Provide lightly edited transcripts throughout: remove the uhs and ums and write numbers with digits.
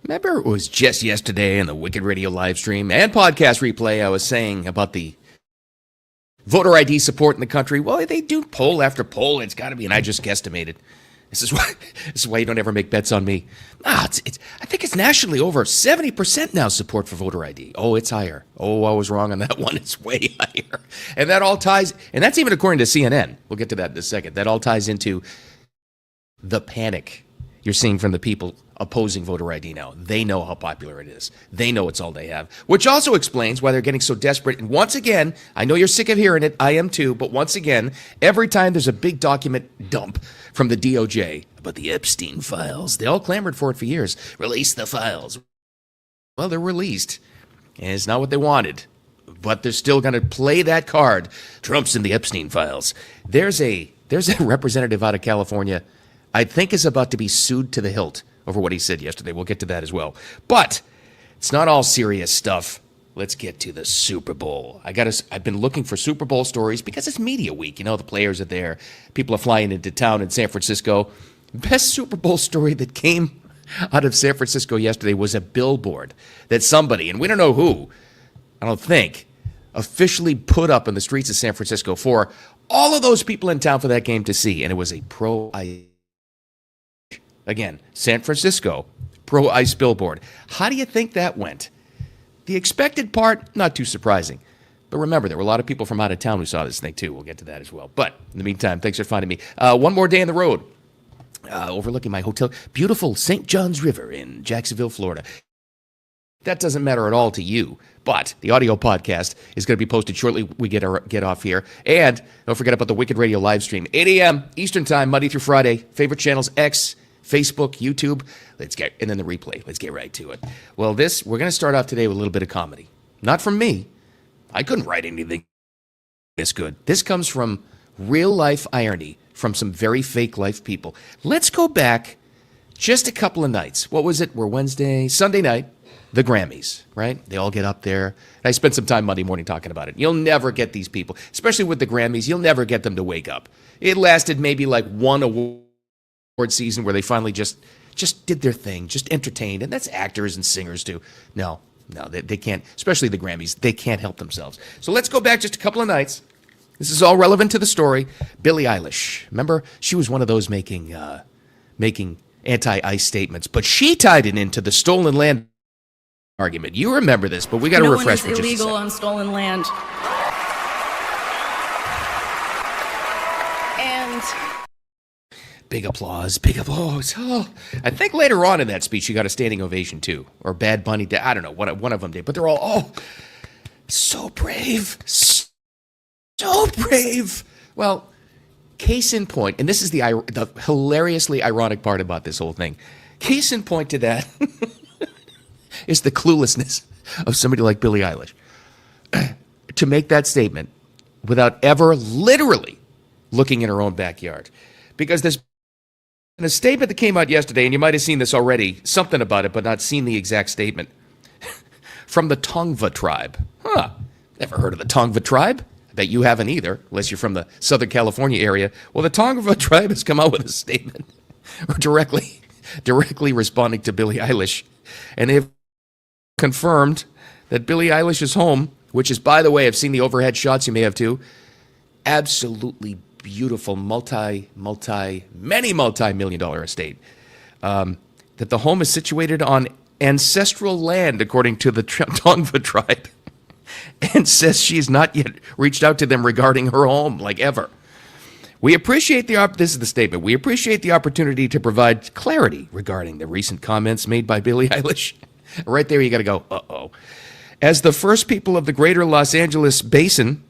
Remember, it was just yesterday in the Wicked Radio live stream and podcast replay, I was saying about the voter ID support in the country. Well, they do poll after poll. It's got to be, and I just guesstimated. This is why you don't ever make bets on me. I think it's nationally over 70% now support for voter ID. Oh, it's higher. Oh, I was wrong on that one. It's way higher. And that all ties, and that's even according to CNN. We'll get to that in a second. That all ties into the panic you're seeing from the people opposing voter ID now. They know how popular it is. They know it's all they have, which also explains why they're getting so desperate. And once again, I know you're sick of hearing it. I am too. But once again, every time there's a big document dump from the DOJ about the Epstein files, they all clamored for it for years. Release the files. Well, they're released. And it's not what they wanted. But they're still going to play that card. Trump's in the Epstein files. There's a representative out of California I think is about to be sued to the hilt over what he said yesterday. We'll get to that as well. But it's not all serious stuff. Let's get to the Super Bowl. I've been looking for Super Bowl stories because it's media week. You know, the players are there. People are flying into town in San Francisco. Best Super Bowl story that came out of San Francisco yesterday was a billboard that somebody, and we don't know who, I don't think, officially put up in the streets of San Francisco for all of those people in town for that game to see. And it was a pro-ice. Again, San Francisco, pro-ice billboard. How do you think that went? The expected part, not too surprising. But remember, there were a lot of people from out of town who saw this thing too. We'll get to that as well. But in the meantime, thanks for finding me. One more day on the road, overlooking my hotel. Beautiful St. Johns River in Jacksonville, Florida. That doesn't matter at all to you. But the audio podcast is going to be posted shortly we get off here. And don't forget about the Wicked Radio live stream. 8 a.m. Eastern Time, Monday through Friday. Favorite channels, X, Facebook, YouTube, and then the replay. Let's get right to it. Well, we're going to start off today with a little bit of comedy. Not from me. I couldn't write anything this good. This comes from real life irony from some very fake life people. Let's go back just a couple of nights. What was it? We're Sunday night, the Grammys, right? They all get up there. I spent some time Monday morning talking about it. You'll never get these people, especially with the Grammys, you'll never get them to wake up. It lasted maybe like one award season where they finally just did their thing, just entertained, and that's actors and singers too. No, they can't, especially the Grammys, they can't help themselves. So let's go back just a couple of nights. This is all relevant to the story. Billie Eilish, remember, she was one of those making anti-ice statements, but she tied it into the stolen land argument. You remember this, but we got to refresh for just a second. No one is illegal on stolen land. And big applause, big applause. Oh, I think later on in that speech, she got a standing ovation too. Or Bad Bunny did. I don't know. One of them did. But they're all, so brave. So brave. Well, case in point, and this is the hilariously ironic part about this whole thing. Case in point to that is the cluelessness of somebody like Billie Eilish. To make that statement without ever literally looking in her own backyard. Because there's a statement that came out yesterday, and you might have seen this already, something about it, but not seen the exact statement, from the Tongva tribe. Never heard of the Tongva tribe? I bet you haven't either, unless you're from the Southern California area. Well, the Tongva tribe has come out with a statement directly responding to Billie Eilish, and they've confirmed that Billie Eilish's home, which is, by the way, I've seen the overhead shots, you may have too, absolutely beautiful many multi-million dollar estate, that the home is situated on ancestral land, according to the Tongva tribe, and says she's not yet reached out to them regarding her home, like ever. We appreciate this is the statement. We appreciate the opportunity to provide clarity regarding the recent comments made by Billie Eilish. Right there, you got to go, uh-oh. As the first people of the greater Los Angeles basin,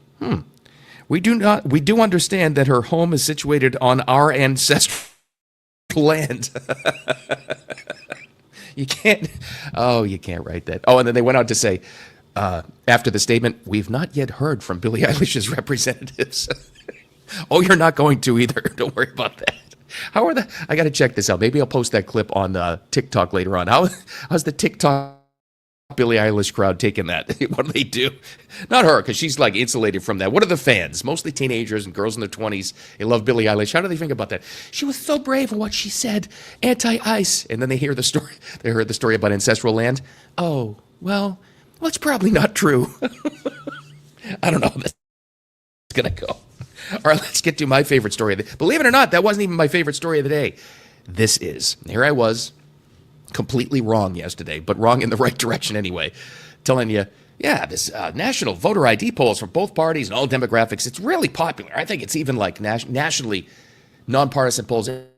we do understand that her home is situated on our ancestral land. You can't write that. Oh, and then they went on to say, after the statement, we've not yet heard from Billie Eilish's representatives. Oh, you're not going to either. Don't worry about that. I got to check this out. Maybe I'll post that clip on TikTok later on. How's the TikTok Billie Eilish crowd taking that. What do they do? Not her, because she's like insulated from that. What are the fans? Mostly teenagers and girls in their 20s. They love Billie Eilish. How do they think about that? She was so brave in what she said. Anti-ice. And then they hear the story. They heard the story about ancestral land. Oh, well, it's probably not true. I don't know how that's going to go. All right, let's get to my favorite story. Believe it or not, that wasn't even my favorite story of the day. This is. Here I was, completely wrong yesterday, but wrong in the right direction anyway, telling you, yeah, this national voter ID polls from both parties and all demographics, it's really popular. I think it's even like nationally nonpartisan polls. It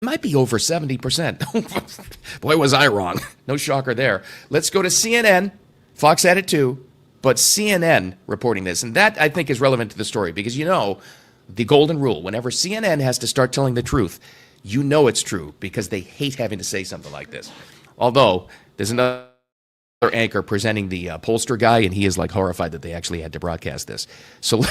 might be over 70%. Boy, was I wrong. No shocker there. Let's go to CNN. Fox had it too, but CNN reporting this. And that, I think, is relevant to the story because, you know, the golden rule, whenever CNN has to start telling the truth, you know it's true because they hate having to say something like this. Although, there's another anchor presenting the pollster guy, and he is like horrified that they actually had to broadcast this. So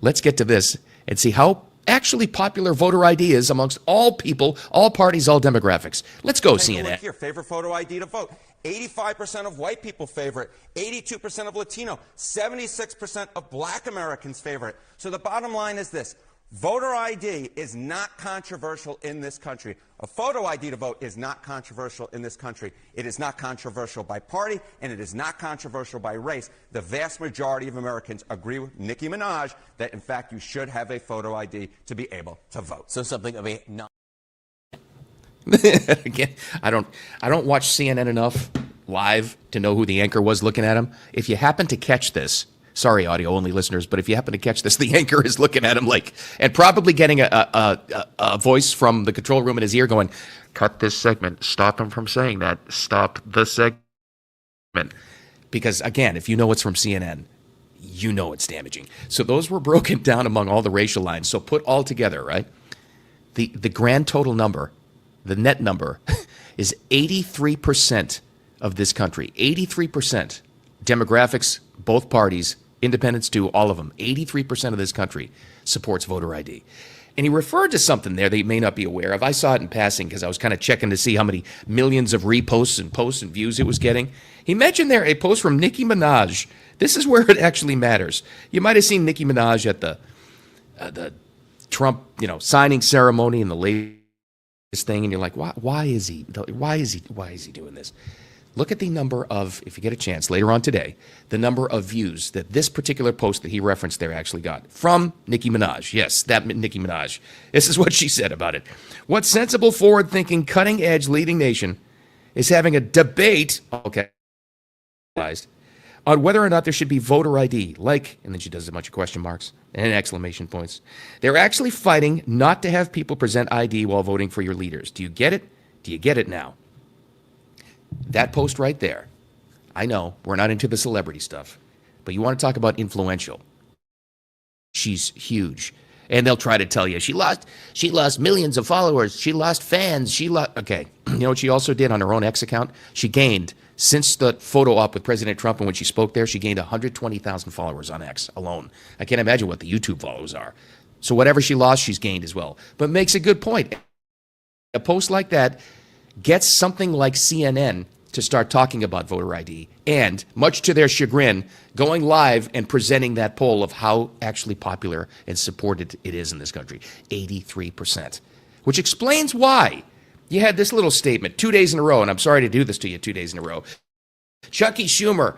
let's get to this and see how actually popular voter ID is amongst all people, all parties, all demographics. Let's go, CNN. Look here, favorite photo ID to vote. 85% of white people favor it, 82% of Latino, 76% of black Americans favor it. So the bottom line is this. Voter ID is not controversial in this country. A photo ID to vote is not controversial in this country. It is not controversial by party, and it is not controversial by race. The vast majority of Americans agree with Nicki Minaj that, in fact, you should have a photo ID to be able to vote. So something of a non. Again, I don't watch CNN enough live to know who the anchor was looking at him. If you happen to catch this, sorry, audio-only listeners, but if you happen to catch this, the anchor is looking at him like, and probably getting a voice from the control room in his ear going, cut this segment, stop him from saying that, stop the segment. Because, again, if you know it's from CNN, you know it's damaging. So those were broken down among all the racial lines. So put all together, right? The grand total number, the net number, is 83% of this country. 83%. Demographics, both parties, independents too, all of them. 83% of this country supports voter ID. And he referred to something there that you may not be aware of. I saw it in passing because I was kind of checking to see how many millions of reposts and posts and views it was getting. He mentioned there a post from Nicki Minaj. This is where it actually matters. You might have seen Nicki Minaj at the Trump, signing ceremony and the latest thing, and you're like, why is he doing this? Look at the number of, if you get a chance later on today, the number of views that this particular post that he referenced there actually got from Nicki Minaj. Yes, that Nicki Minaj. This is what she said about it. What sensible, forward-thinking, cutting-edge leading nation is having a debate, on whether or not there should be voter ID, and then she does a bunch of question marks and exclamation points. They're actually fighting not to have people present ID while voting for your leaders. Do you get it? Do you get it now? That post right there. I know we're not into the celebrity stuff, but you want to talk about influential. She's huge. And they'll try to tell you she lost millions of followers. She lost fans. Okay. You know what she also did on her own X account? She gained, since the photo op with President Trump and when she spoke there, she gained 120,000 followers on X alone. I can't imagine what the YouTube followers are. So whatever she lost, she's gained as well. But makes a good point. A post like that gets something like CNN to start talking about voter ID and, much to their chagrin, going live and presenting that poll of how actually popular and supported it is in this country. 83%. Which explains why you had this little statement 2 days in a row, and I'm sorry to do this to you 2 days in a row. Chucky Schumer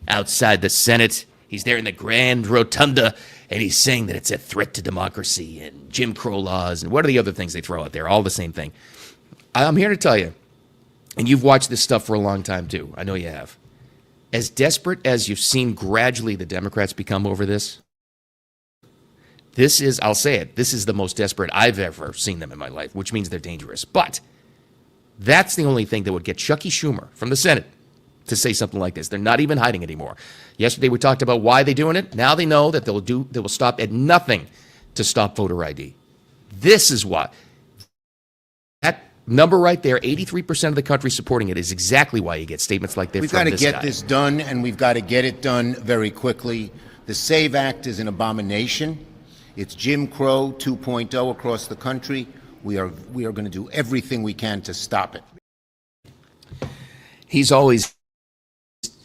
outside the Senate. He's there in the Grand Rotunda, and he's saying that it's a threat to democracy and Jim Crow laws and what are the other things they throw out there? All the same thing. I'm here to tell you, and you've watched this stuff for a long time too. I know you have. As desperate as you've seen gradually the Democrats become over this, this is, I'll say it, this is the most desperate I've ever seen them in my life, which means they're dangerous. But that's the only thing that would get Chucky Schumer from the Senate to say something like this. They're not even hiding anymore. Yesterday we talked about why they're doing it. Now they know that they will stop at nothing to stop voter ID. This is why. That number right there, 83% of the country supporting it, is exactly why you get statements like this. We've got to get this done, and we've got to get it done very quickly. The SAVE Act is an abomination. It's Jim Crow 2.0 across the country. We are going to do everything we can to stop it. He's always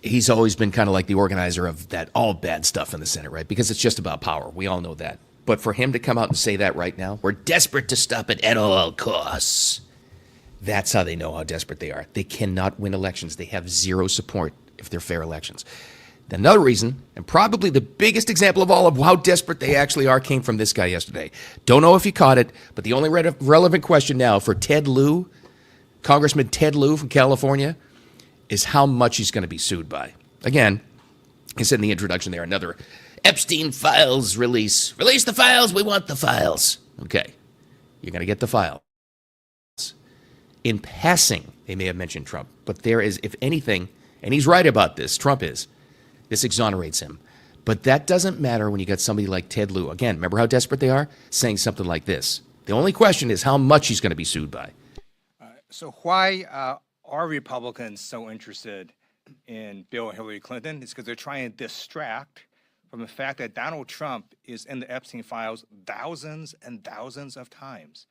he's always been kind of like the organizer of that all bad stuff in the Senate, right? Because it's just about power. We all know that. But for him to come out and say that right now, we're desperate to stop it at all costs. That's how they know how desperate they are. They cannot win elections. They have zero support if they're fair elections. Another reason, and probably the biggest example of all of how desperate they actually are, came from this guy yesterday. Don't know if he caught it, but the only relevant question now for Ted Lieu, Congressman Ted Lieu from California, is how much he's going to be sued by. Again, he said in the introduction there, another Epstein files release. Release the files, we want the files. Okay, you're going to get the files. In passing, they may have mentioned Trump, but there is, if anything, and he's right about this, Trump is, this exonerates him. But that doesn't matter when you got somebody like Ted Lieu. Again, remember how desperate they are? Saying something like this. The only question is how much he's going to be sued by. So why are Republicans so interested in Bill and Hillary Clinton? It's because they're trying to distract from the fact that Donald Trump is in the Epstein files thousands and thousands of times.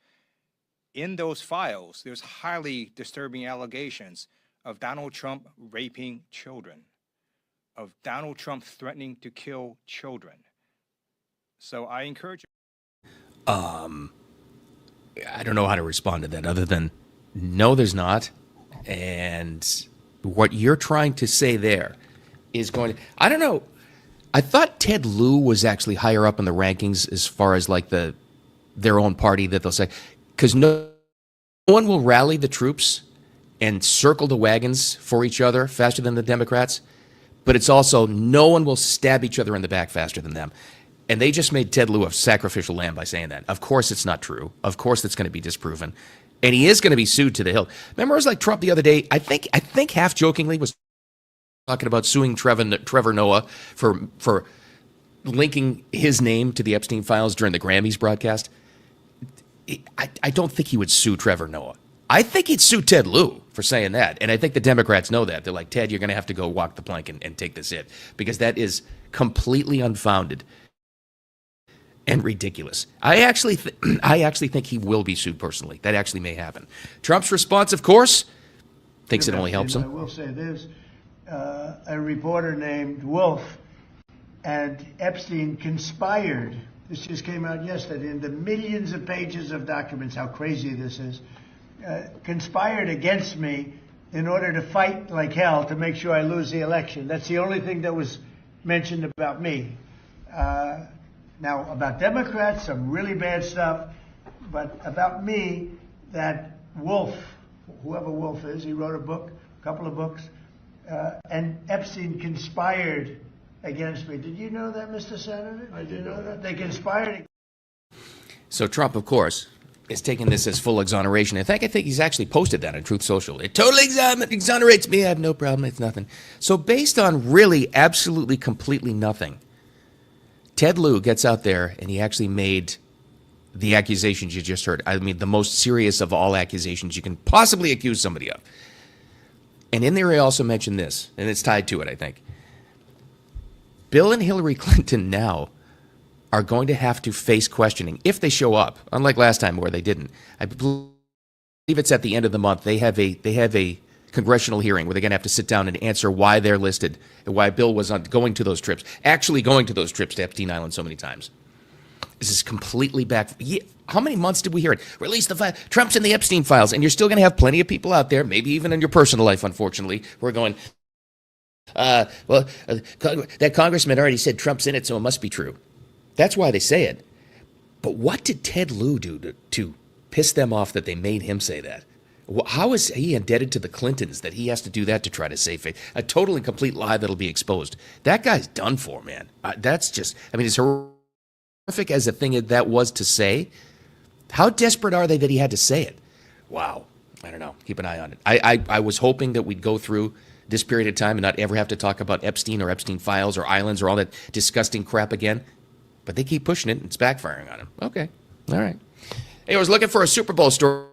In those files, there's highly disturbing allegations of Donald Trump raping children, of Donald Trump threatening to kill children. So I encourage you. I don't know how to respond to that other than, no, there's not. And what you're trying to say there is going to, I don't know. I thought Ted Lieu was actually higher up in the rankings as far as like their own party that they'll say, because no one will rally the troops and circle the wagons for each other faster than the Democrats. But it's also no one will stab each other in the back faster than them. And they just made Ted Lieu a sacrificial lamb by saying that. Of course it's not true. Of course it's going to be disproven. And he is going to be sued to the hilt. Remember, it was like Trump the other day, I think half jokingly was talking about suing Trevor Noah for linking his name to the Epstein files during the Grammys broadcast. I don't think he would sue Trevor Noah. I think he'd sue Ted Lieu for saying that. And I think the Democrats know that. They're like, Ted, you're going to have to go walk the plank and take this hit. Because that is completely unfounded and ridiculous. I actually think he will be sued personally. That actually may happen. Trump's response, of course, thinks it only helps him. I will say there's a reporter named Wolf and Epstein conspired. This just came out yesterday in the millions of pages of documents, how crazy this is. Conspired against me in order to fight like hell to make sure I lose the election. That's the only thing that was mentioned about me. Now, about Democrats, some really bad stuff. But about me, that Wolf, whoever Wolf is, he wrote a couple of books, and Epstein conspired against me. Did you know that, Mr. Senator? Did you know that? They conspired. So Trump, of course, is taking this as full exoneration. In fact, I think he's actually posted that on Truth Social. It totally exonerates me. I have no problem. It's nothing. So based on really absolutely completely nothing, Ted Lieu gets out there and he actually made the accusations you just heard. I mean, the most serious of all accusations you can possibly accuse somebody of. And in there he also mentioned this, and it's tied to it, I think. Bill and Hillary Clinton now are going to have to face questioning if they show up, unlike last time where they didn't. I believe it's at the end of the month. They have a congressional hearing where they're going to have to sit down and answer why they're listed and why Bill was on going to those trips, actually going to those trips to Epstein Island so many times. This is completely back. How many months did we hear it? Release the file. Trump's in the Epstein files, and you're still going to have plenty of people out there, maybe even in your personal life, unfortunately, who are going, that congressman already said Trump's in it, so it must be true. That's why they say it. But what did Ted Lieu do to piss them off that they made him say that? How is he indebted to the Clintons that he has to do that to try to save face? A total and complete lie that'll be exposed. That guy's done for, man. That's just, I mean, as horrific as a thing that was to say, how desperate are they that he had to say it? Wow. I don't know. Keep an eye on it. I was hoping that we'd go through this period of time and not ever have to talk about Epstein or Epstein files or islands or all that disgusting crap again. But they keep pushing it, and it's backfiring on him. Okay. All right. Hey, I was looking for a Super Bowl story.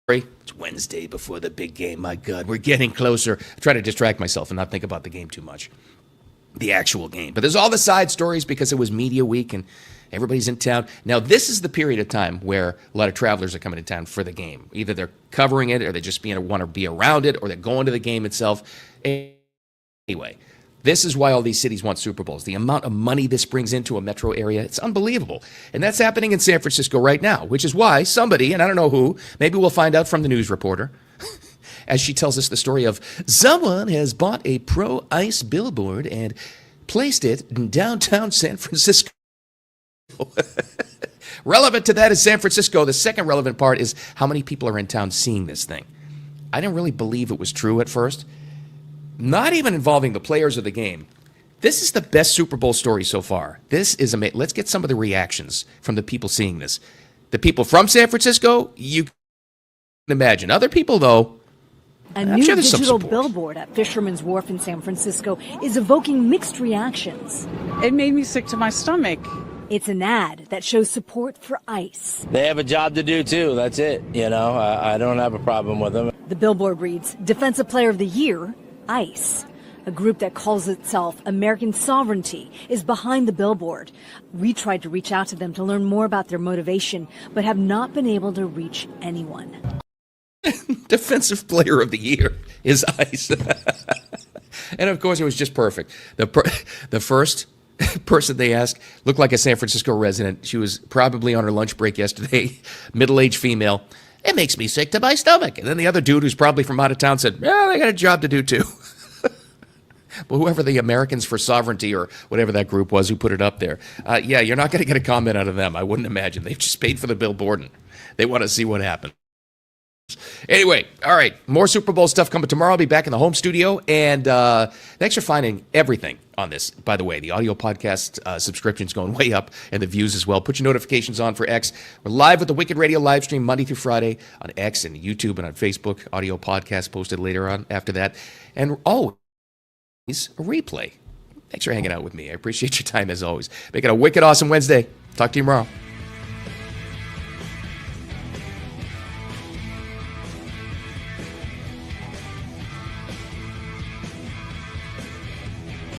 It's Wednesday before the big game. My God, we're getting closer. I try to distract myself and not think about the game too much. The actual game. But there's all the side stories because it was media week and everybody's in town. Now, this is the period of time where a lot of travelers are coming to town for the game. Either they're covering it or they just want to be around it or they're going to the game itself. And Anyway, this is why all these cities want Super Bowls. The amount of money this brings into a metro area, it's unbelievable. And that's happening in San Francisco right now, which is why somebody, and I don't know who, maybe we'll find out from the news reporter, as she tells us the story of someone has bought a pro-ICE billboard and placed it in downtown San Francisco. Relevant to that is San Francisco. The second relevant part is how many people are in town seeing this thing. I didn't really believe it was true at first. Not even involving the players of the game. This is the best Super Bowl story so far. This is amazing. Let's get some of the reactions from the people seeing this. The people from San Francisco, you can imagine. Other people, though, a new digital billboard at Fisherman's Wharf in San Francisco is evoking mixed reactions. It made me sick to my stomach. It's an ad that shows support for ICE. They have a job to do, too. That's it. I don't have a problem with them. The billboard reads, Defensive Player of the Year, ICE. A group that calls itself American Sovereignty is behind the billboard. We tried to reach out to them to learn more about their motivation, but have not been able to reach anyone. Defensive Player of the Year is ICE. And of course, it was just perfect. The first person they asked looked like a San Francisco resident. She was probably on her lunch break yesterday, middle-aged female. It makes me sick to my stomach. And then the other dude, who's probably from out of town, said, "Yeah, they got a job to do too." But whoever the Americans for Sovereignty or whatever that group was who put it up there, yeah, you're not going to get a comment out of them. I wouldn't imagine. They've just paid for the billboard and they want to see what happened. Anyway, all right, more Super Bowl stuff coming tomorrow. I'll be back in the home studio. And thanks for finding everything on this. By the way, the audio podcast subscription's going way up and the views as well. Put your notifications on for X. We're live with the Wicked Radio live stream Monday through Friday on X and YouTube and on Facebook. Audio podcast posted later on after that. And always a replay. Thanks for hanging out with me. I appreciate your time as always. Make it a wicked awesome Wednesday. Talk to you tomorrow.